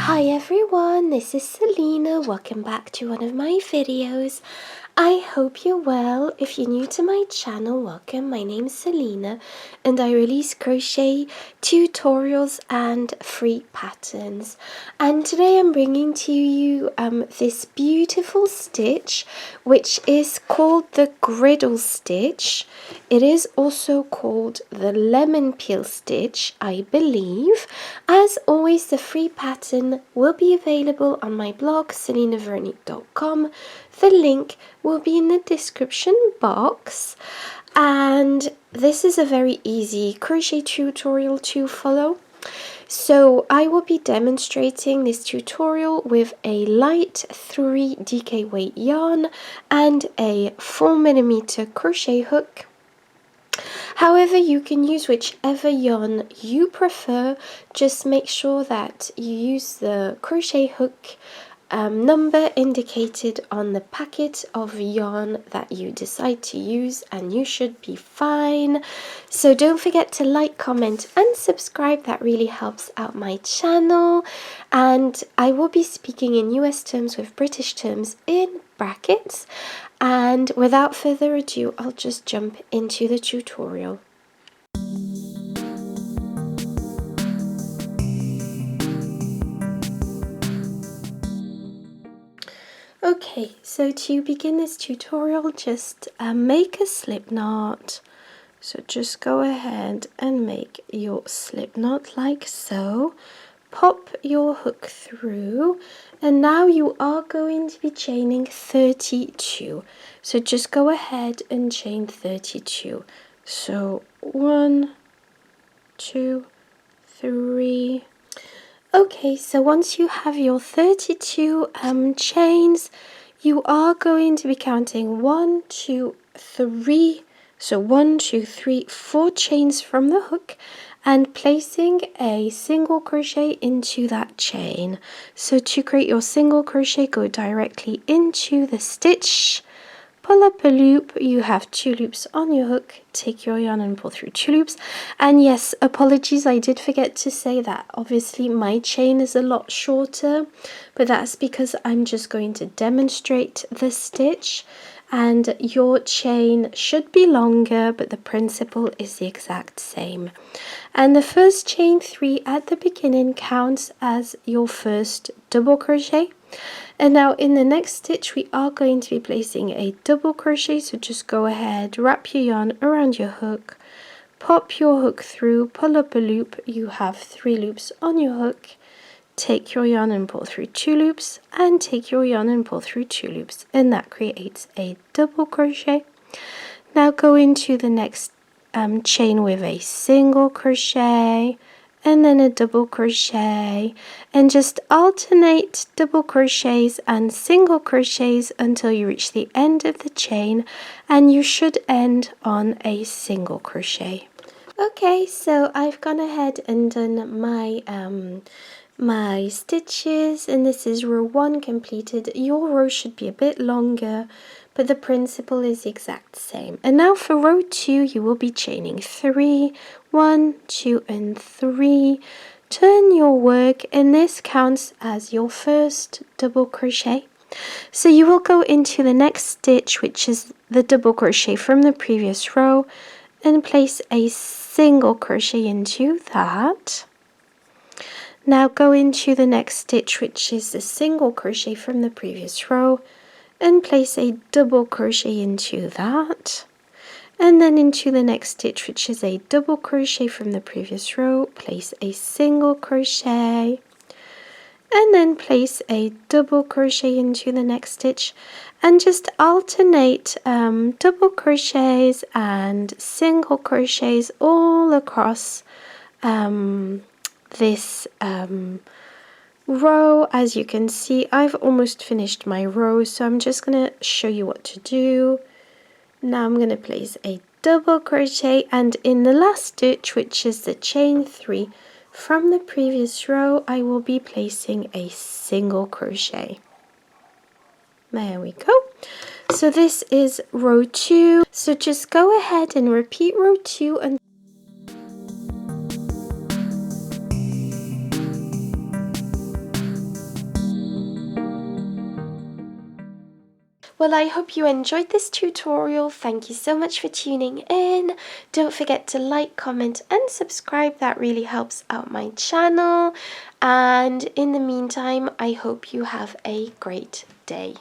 Hi everyone, this is Selina. Welcome back to one of my videos. I hope you're well. If you're new to my channel, welcome. My name's Selina and I release crochet tutorials and free patterns. And today I'm bringing to you this beautiful stitch which is called the griddle stitch. It is also called the lemon peel stitch, I believe. As always, the free pattern will be available on my blog selinaveronique.com. The link will be in the description box, and this is a very easy crochet tutorial to follow. So I will be demonstrating this tutorial with a light 3 DK weight yarn and a 4mm crochet hook. However, you can use whichever yarn you prefer. Just make sure that you use the crochet hook number indicated on the packet of yarn that you decide to use, and you should be fine. So don't forget to like, comment and subscribe. That really helps out my channel, and I will be speaking in US terms with British terms in brackets. And without further ado, I'll just jump into the tutorial. Okay, so to begin this tutorial, just make a slip knot. So just go ahead and make your slip knot like so. Pop your hook through, and now you are going to be chaining 32. So just go ahead and chain 32. So 1, 2, 3. Okay, so once you have your 32 chains, you are going to be counting 1, 2, 3. So 1, 2, 3, 4 chains from the hook and placing a single crochet into that chain. So to create your single crochet, go directly into the stitch. Pull up a loop, you have 2 loops on your hook, take your yarn and pull through 2 loops. And yes, apologies, I did forget to say that obviously my chain is a lot shorter, but that's because I'm just going to demonstrate the stitch, and your chain should be longer, but the principle is the exact same. And the first chain 3 at the beginning counts as your first double crochet. And now in the next stitch we are going to be placing a double crochet, so just go ahead, wrap your yarn around your hook, pop your hook through, pull up a loop, you have 3 loops on your hook, take your yarn and pull through 2 loops, and take your yarn and pull through 2 loops, and that creates a double crochet. Now go into the next chain with a single crochet, and then a double crochet, and just alternate double crochets and single crochets until you reach the end of the chain, and you should end on a single crochet. Okay, so I've gone ahead and done my stitches, and this is row 1 completed. Your row should be a bit longer, but the principle is the exact same. And now for row 2, you will be chaining 3, 1, 2 and 3. Turn your work, and this counts as your first double crochet. So you will go into the next stitch, which is the double crochet from the previous row, and place a single crochet into that. Now go into the next stitch, which is the single crochet from the previous row, and place a double crochet into that, and then into the next stitch, which is a double crochet from the previous row, place a single crochet, and then place a double crochet into the next stitch, and just alternate double crochets and single crochets all across this row. As you can see, I've almost finished my row, so I'm just going to show you what to do. Now I'm going to place a double crochet, and in the last stitch, which is the chain 3 from the previous row, I will be placing a single crochet. There we go. So this is row 2. So just go ahead and repeat row 2 and Well, I hope you enjoyed this tutorial. Thank you so much for tuning in. Don't forget to like, comment and subscribe. That really helps out my channel. And in the meantime, I hope you have a great day.